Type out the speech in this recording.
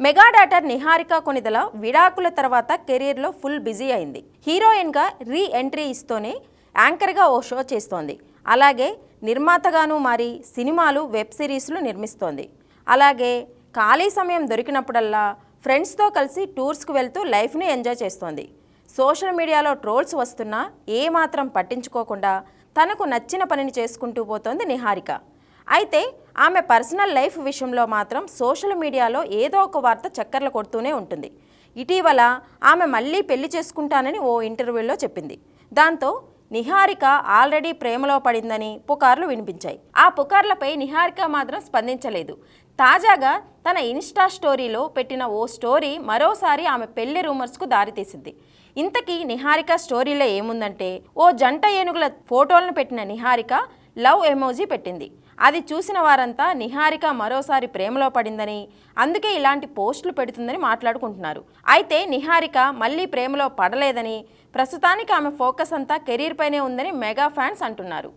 Mega daughter Niharika Konidela విడాకుల తర్వాత కెరీర్లో ఫుల్ బిజీ అయింది. హీరోయిన్గా రీ ఎంట్రీ ఇస్తూనే యాంకర్గా ఓ షో చేస్తోంది. అలాగే నిర్మాతగాను మారి సినిమాలు, వెబ్ సిరీస్లు నిర్మిస్తోంది. అలాగే ఖాళీ సమయం దొరికినప్పుడల్లా ఫ్రెండ్స్తో కలిసి టూర్స్కు వెళ్తూ లైఫ్ని ఎంజాయ్ చేస్తోంది. సోషల్ మీడియాలో ట్రోల్స్ వస్తున్నా ఏమాత్రం పట్టించుకోకుండా తనకు నచ్చిన పనిని చేసుకుంటూ పోతోంది నిహారిక. అయితే ఆమె పర్సనల్ లైఫ్ విషయంలో మాత్రం సోషల్ మీడియాలో ఏదో ఒక వార్త చక్కర్లు కొడుతూనే ఉంటుంది. ఇటీవల ఆమె మళ్ళీ పెళ్లి చేసుకుంటానని ఓ ఇంటర్వ్యూలో చెప్పింది. దాంతో నిహారిక ఆల్రెడీ ప్రేమలో పడిందని పుకార్లు వినిపించాయి. ఆ పుకార్లపై నిహారిక మాత్రం స్పందించలేదు. తాజాగా తన ఇన్స్టా స్టోరీలో పెట్టిన ఓ స్టోరీ మరోసారి ఆమె పెళ్లి రూమర్స్కు దారితీసింది. ఇంతకీ నిహారిక స్టోరీలో ఏముందంటే, ఓ జంట ఏనుగుల ఫోటోలను పెట్టిన నిహారిక లవ్ ఎమోజీ పెట్టింది. అది చూసిన వారంతా నిహారిక మరోసారి ప్రేమలో పడిందని, అందుకే ఇలాంటి పోస్టులు పెడుతుందని మాట్లాడుకుంటున్నారు. అయితే నిహారిక మళ్ళీ ప్రేమలో పడలేదని, ప్రస్తుతానికి ఆమె ఫోకస్ అంతా కెరీర్ పైనే ఉందని మెగా ఫ్యాన్స్ అంటున్నారు.